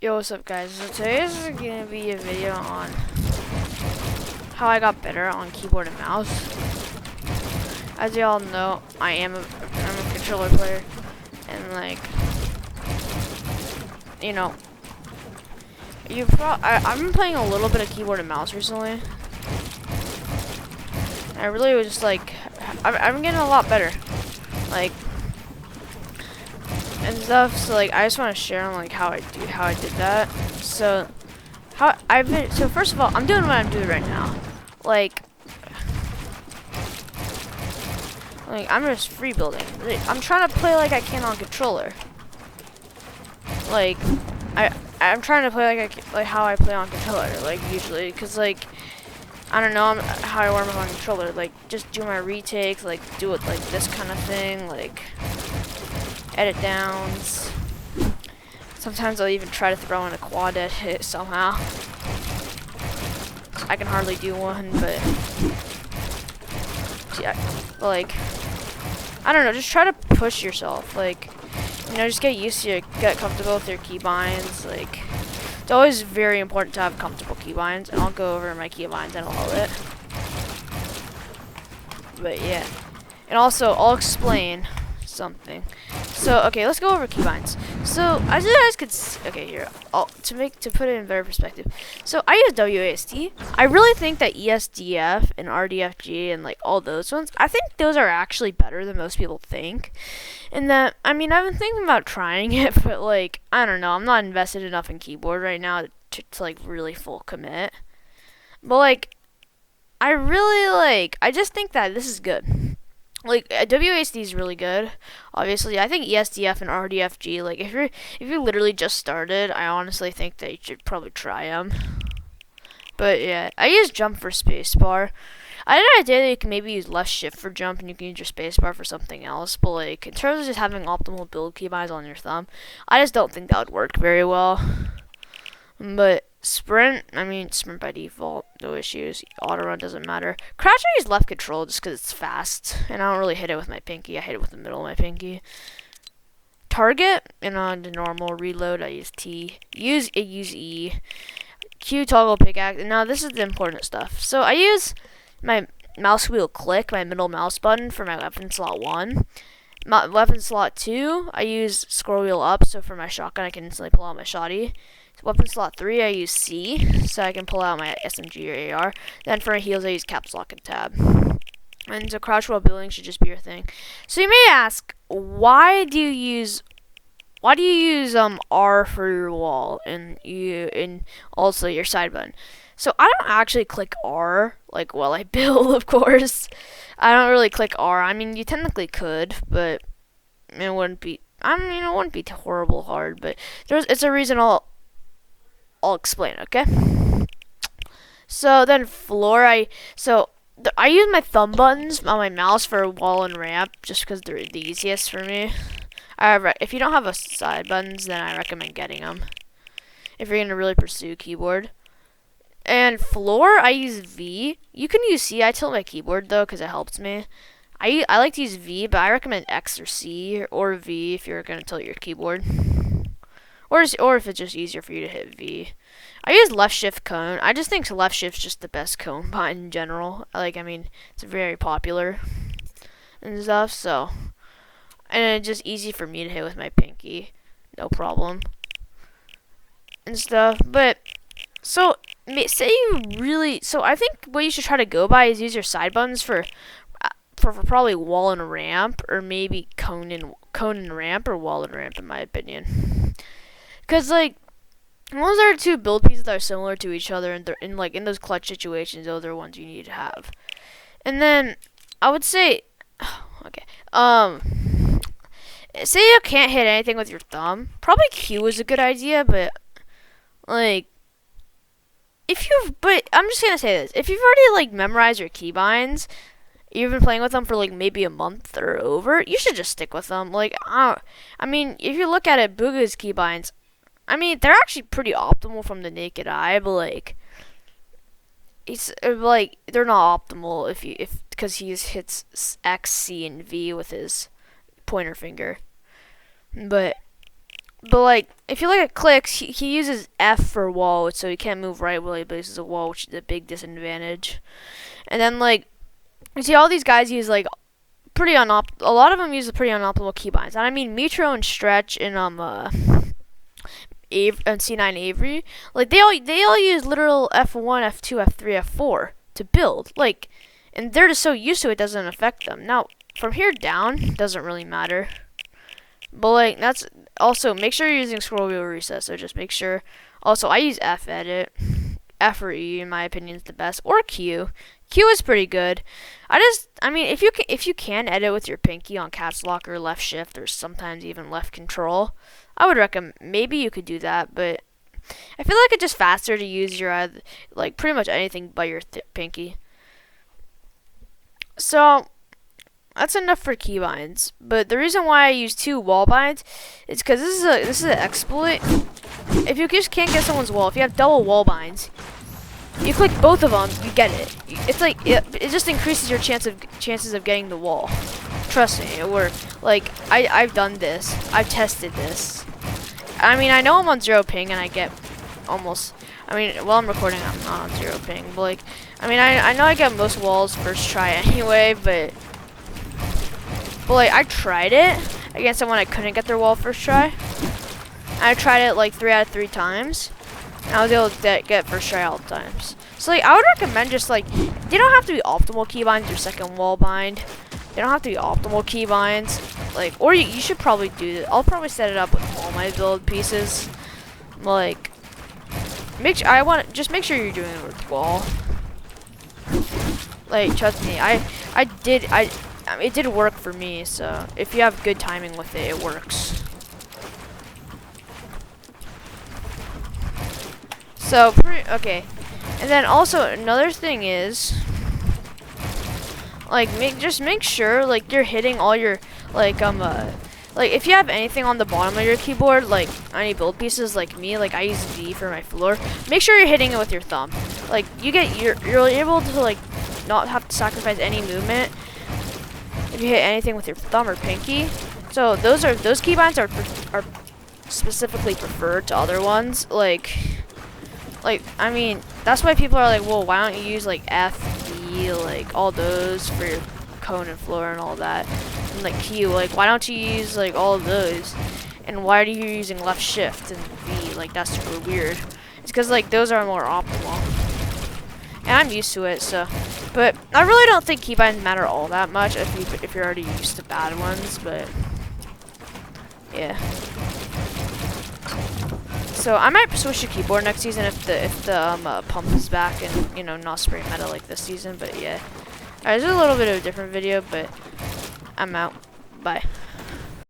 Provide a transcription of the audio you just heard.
Yo, what's up guys? So today's gonna be a video on how I got better on keyboard and mouse. As y'all know, I'm a controller player, and like, you know, I've been playing a little bit of keyboard and mouse recently. I really was just like, I'm getting a lot better, like, and stuff. So like, I just want to share on like how I did that. So so first of all, I'm doing what I'm doing right now. Like I'm just free building. I'm trying to play like I can on controller. Like I'm trying to play like how I play on controller, like usually, cause like I don't know how I warm up on controller. Like just do my retakes, like do it like this kind of thing, like edit downs. Sometimes I'll even try to throw in a quad edit hit somehow. I can hardly do one, but yeah, like I don't know, just try to push yourself, like, you know, just get used to it, get comfortable with your keybinds. Like, it's always very important to have comfortable keybinds, and I'll go over my keybinds in a little bit. But yeah, and also I'll explain something. So okay, let's go over keybinds. So as you guys could okay, here, to put it in better perspective. So I use WASD. I really think that ESDF and RDFG and like all those ones, I think those are actually better than most people think. And that, I mean, I've been thinking about trying it, but like, I don't know, I'm not invested enough in keyboard right now to like really full commit. But like, I just think that this is good. Like WASD is really good. Obviously, I think ESDF and RDFG. Like if you literally just started, I honestly think that you should probably try them. But yeah, I use jump for spacebar. I had an idea that you can maybe use left shift for jump and you can use your spacebar for something else. But like in terms of just having optimal build keybinds on your thumb, I just don't think that would work very well. But sprint by default, no issues. Auto run doesn't matter. Crouch I use left control just because it's fast, and I don't really hit it with my pinky. I hit it with the middle of my pinky. Target, and on the normal reload, I use T. Use E. Q toggle pickaxe. And now this is the important stuff. So I use my mouse wheel click, my middle mouse button for my weapon slot 1. My weapon slot 2, I use scroll wheel up, so for my shotgun I can instantly pull out my shotty. Weapon slot 3, I use C, so I can pull out my SMG or AR. Then for heals, I use caps lock and tab. And so crouch while building should just be your thing. So you may ask, why do you use R for your wall and also your side button? So I don't actually click R like while I build, of course. I don't really click R. I mean, you technically could, but it wouldn't be. It wouldn't be horrible hard. But it's a reason I'll explain, okay? So then floor, I use my thumb buttons on my mouse for wall and ramp just because they're the easiest for me. If you don't have a side buttons, then I recommend getting them if you're gonna really pursue keyboard. And floor, I use V. You can use C. I tilt my keyboard though because it helps me. I like to use V, but I recommend X or C or V if you're gonna tilt your keyboard. Or if it's just easier for you to hit V. I use left shift cone. I just think left shift's just the best cone button in general. It's very popular and stuff, so. And it's just easy for me to hit with my pinky. No problem. And stuff. But, so I think what you should try to go by is use your side buttons for probably wall and ramp, or maybe cone and ramp, or wall and ramp in my opinion. Because, like, those are two build pieces that are similar to each other, and they're in those clutch situations, those are ones you need to have. And then, I would say, okay, say you can't hit anything with your thumb, probably Q is a good idea, but, like, but I'm just gonna say this, if you've already, like, memorized your keybinds, you've been playing with them for like maybe a month or over, you should just stick with them. Like, if you look at it, Bugha's keybinds, they're actually pretty optimal from the naked eye, but like, they're not optimal because he hits X, C, and V with his pointer finger. But But like, if you look at clicks, he uses F for wall, so he can't move right while he places a wall, which is a big disadvantage. And then like, you see all these guys use like a lot of them use pretty unoptimal keybinds. And I mean Metro and Stretch and and C9 Avery, like they all use literal F1, F2, F3, F4 to build. Like, and they're just so used to it, doesn't affect them. Now from here down doesn't really matter. But like that's also make sure you're using scroll wheel reset. So just make sure. Also, I use F edit. F or E in my opinion is the best, or Q. Q is pretty good. I mean, if you can edit with your pinky on caps lock or left shift or sometimes even left control, I would recommend maybe you could do that. But I feel like it's just faster to use your like pretty much anything but your pinky. So that's enough for keybinds. But the reason why I use 2 wall binds is because this is an exploit. If you just can't get someone's wall, if you have double wall binds, you click both of them, you get it. It's like it just increases your chances of getting the wall. Trust me, it works. Like I've done this. I've tested this. I mean, I know I'm on 0 ping and I get almost. I mean, while I'm recording, I'm not on 0 ping. But like, I mean, I know I get most walls first try anyway. But like I tried it against someone I couldn't get their wall first try. I tried it like 3 out of 3 times. And I was able to get first try all the times. So like I would recommend just like they don't have to be optimal keybinds your second wall bind. They don't have to be optimal keybinds. Like or you should probably do that. I'll probably set it up with all my build pieces. Like make sure you're doing it with wall. Like trust me, it did work for me. So if you have good timing with it, it works. So, okay. And then also another thing is, like, just make sure, like, you're hitting all your, like if you have anything on the bottom of your keyboard, like, any build pieces, like me, like, I use V for my floor, make sure you're hitting it with your thumb. Like, you're able to, like, not have to sacrifice any movement if you hit anything with your thumb or pinky. So, those keybinds are specifically preferred to other ones, like, I mean, that's why people are like, well, why don't you use, like, F, E, like, all those for your cone and floor and all that. And, like, Q, like, why don't you use, like, all of those? And why are you using left shift and V? Like, that's super weird. It's because, like, those are more optimal. And I'm used to it, so. But I really don't think keybinds matter all that much if you're already used to bad ones, but yeah. So I might switch to keyboard next season if the pump is back and, you know, not spray meta like this season. But yeah, alright, this is a little bit of a different video, but I'm out. Bye.